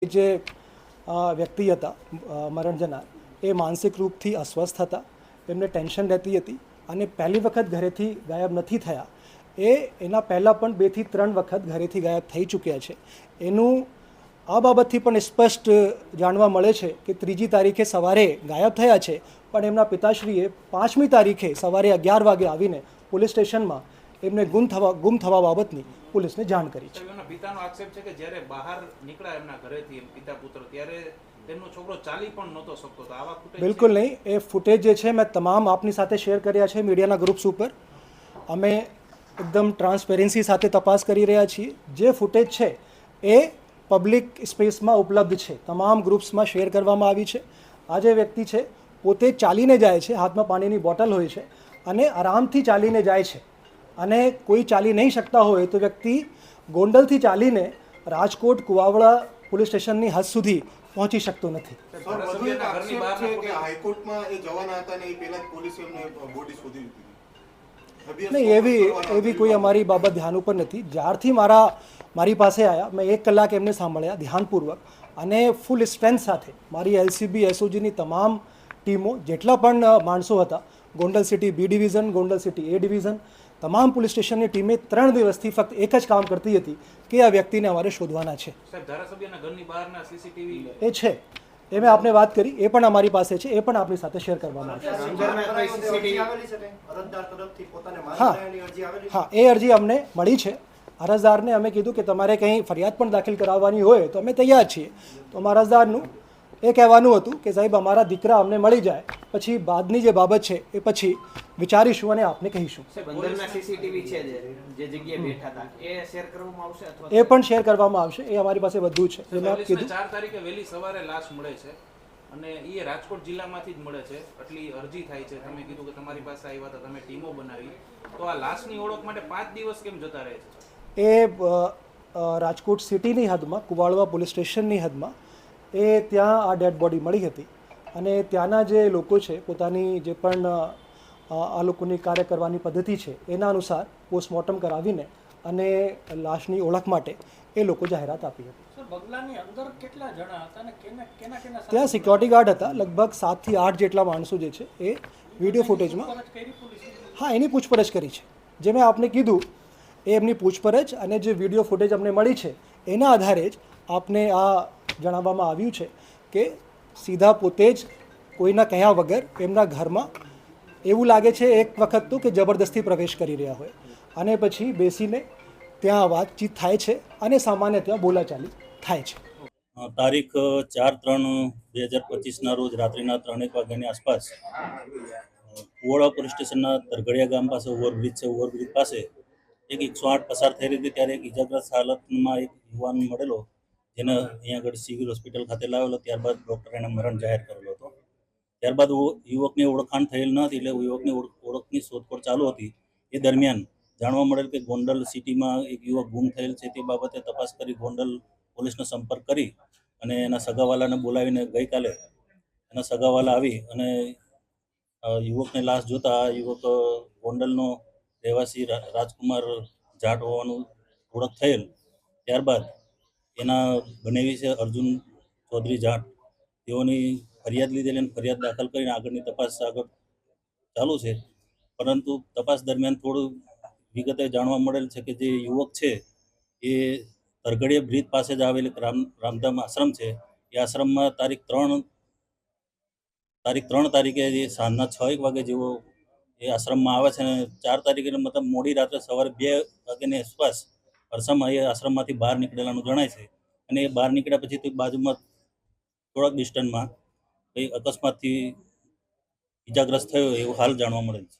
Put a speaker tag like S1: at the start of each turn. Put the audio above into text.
S1: જે વ્યક્તિ હતા મરણ જનાર એ માનસિક રૂપથી અસ્વસ્થ હતા, એમને ટેન્શન રહેતી હતી અને પહેલી વખત ઘરેથી ગાયબ નથી થયા. એના પહેલાં પણ 2 થી 3 વખત ઘરેથી ગાયબ થઈ ચૂક્યા છે. એનું આ બાબતથી પણ સ્પષ્ટ જાણવા મળે છે કે 3જી તારીખે સવારે ગાયબ થયા છે, પણ એમના પિતાશ્રીએ 5મી તારીખે સવારે 11 વાગે આવીને પોલીસ સ્ટેશનમાં એમને ગુમ થવા બાબતની પોલીસને જાણ કરી છે.
S2: એમના પિતાનો આક્ષેપ છે કે જ્યારે બહાર નીકળ્યા એમના ઘરેથી પિતા પુત્ર ત્યારે તેમનો છોકરો ચાલી પણ નહોતો શકતો. તો આવા ફૂટેજ
S1: બિલકુલ નહીં. એ ફૂટેજ જે છે મેં તમામ આપની સાથે શેર કર્યા છે મીડિયાના ગ્રુપ્સ ઉપર. અમે એકદમ ટ્રાન્સપેરન્સી સાથે તપાસ કરી રહ્યા છીએ. જે ફૂટેજ છે એ પબ્લિક સ્પેસમાં ઉપલબ્ધ છે, તમામ ગ્રુપ્સમાં શેર કરવામાં આવી છે. આ જે વ્યક્તિ છે પોતે ચાલીને જાય છે, હાથમાં પાણીની બોટલ હોય છે અને આરામથી ચાલીને જાય છે. અને કોઈ ચાલી નહીં શકતા હોય તો વ્યક્તિ ગોંડલથી ચાલીને રાજકોટ કુવાવડા પોલીસ સ્ટેશનની હદ સુધી પહોંચી શકતો નથી. નહીં, એવી કોઈ અમારી બાબત ધ્યાન ઉપર નથી. જ્યારથી મારી પાસે આવ્યા મેં 1 કલાક એમને સાંભળ્યા ધ્યાનપૂર્વક અને ફૂલ સ્ટ્રેન્થ સાથે. મારી એલસીબી એસઓજીની તમામ ટીમો, જેટલા પણ માણસો હતા, Gondal city B division, Gondal city A division, તમામ પોલીસ સ્ટેશનની ટીમે 3 દિવસથી ફક્ત એક જ કામ કરતી હતી કે આ વ્યક્તિને અમારે શોધવાના છે.
S2: ધારાસભ્યના ઘરની બહારના સીસીટીવી
S1: એ છે, એ મેં આપને વાત કરી, એ પણ અમારી પાસે છે, એ પણ આપણી સાથે શેર કરવામાં આવશે. હા, એ અરજી અમને મળી છે. અરજદારને અમે કીધું કે તમારે કંઈ ફરિયાદ પણ દાખલ કરાવવાની હોય તો અમે તૈયાર છીએ. તો અમારા અરજદારનું એ કહેવાનું હતું કે સાહેબ અમારા દીકરા અમને મળી જાય, પછી બાદની જે બાબત છે એ પછી વિચારીશું અને આપને કહીશું. એ પણ શેર કરવામાં આવશે. એ અમારી પાસે બધું છે.
S2: 4 તારીખે વહેલી સવારે લાશ મળે છે અને એ રાજકોટ જિલ્લામાંથી જ મળે છે. આટલી અરજી થાય છે. તમે કીધું કે તમારી પાસે આવ્યા હતા, તમે ટીમો બનાવી, તો આ લાશની ઓળખ માટે 5 દિવસ કેમ જતા રહે છે?
S1: એ રાજકોટ સિટીની હદમાં, કુવાડવા પોલીસ સ્ટેશનની હદમાં એ ત્યાં આ ડેડ બોડી મળી હતી અને ત્યાંના જે લોકો છે પોતાની જે પણ આ લોકોની કાર્ય કરવાની પદ્ધતિ છે એના અનુસાર પોસ્ટમોર્ટમ કરાવીને અને લાશની ઓળખ માટે એ લોકો જાહેરાત આપી હતી. ત્યાં સિક્યોરિટી ગાર્ડ હતા, લગભગ 7 થી 8 જેટલા માણસો જે છે એ વિડીયો ફૂટેજમાં. હા, એની પૂછપરછ કરી છે. જે મેં આપને કીધું એ એમની પૂછપરછ અને જે વિડીયો ફૂટેજ અમને મળી છે એના આધારે જ આપને આ જણાવવામાં આવ્યું છે કે સીધા પોતે જ કોઈના કહ્યા વગર એમના ઘરમાં એવું લાગે છે એક વખત તો કે જબરદસ્તી પ્રવેશ કરી રહ્યા હોય અને પછી બેસીને ત્યાં વાતચીત થાય છે અને સામાન્ય ત્યાં બોલાચાલી થાય છે.
S3: તારીખ 4/3/2025ના રોજ રાત્રિના 3:00 વાગ્યાની આસપાસ કુવાડા પોલીસ સ્ટેશનના તરઘડિયા ગામ પાસે ઓવરબ્રિજ છે, ઓવરબ્રિજ પાસે એક 108 પસાર થઈ રહી હતી ત્યારે એક ઇજાગ્રસ્ત હાલતમાં એક યુવાન મળેલો, જેને અહીંયા આગળ સિવિલ હોસ્પિટલ ખાતે લાવેલો. ત્યારબાદ ડૉક્ટરે એને મરણ જાહેર કરેલો હતો. ત્યારબાદ યુવકની ઓળખાણ થયેલ ન હતી, એટલે યુવકની ઓળખની શોધખોળ ચાલુ હતી. એ દરમિયાન જાણવા મળેલ કે ગોંડલ સિટીમાં એક યુવક ગુમ થયેલ છે. તે બાબતે તપાસ કરી ગોંડલ પોલીસનો સંપર્ક કરી અને એના સગાવાલાને બોલાવીને ગઈકાલે એના સગાવાલા આવી અને યુવકની લાશ જોતા આ યુવક ગોંડલનો રહેવાસી રાજકુમાર જાટ હોવાનું ઓળખ થયેલ. ત્યારબાદ એના બનેવી છે અર્જુન ચૌધરી જાટ, તેઓની ફરિયાદ લીધેલી અને ફરિયાદ દાખલ કરીને આગળની તપાસ આગળ ચાલુ છે. પરંતુ તપાસ દરમિયાન થોડું વિગતે જાણવા મળેલ છે કે જે યુવક છે એ તરઘડિયા બ્રિજ પાસે જ આવેલ રામધામ આશ્રમ છે. એ આશ્રમમાં તારીખ 3 તારીખે જે સાંજના 6 વાગે જેવો એ આશ્રમમાં આવે છે અને 4 તારીખે મતલબ મોડી રાત્રે સવારે 2 વાગ્યાની આસપાસ અરસામાં એ આશ્રમમાંથી બહાર નીકળેલાનું જણાય છે. અને એ બહાર નીકળ્યા પછી તે બાજુમાં થોડાક ડિસ્ટન્સમાં કંઈ અકસ્માતથી ઇજાગ્રસ્ત થયો એવું હાલ જાણવા મળે છે.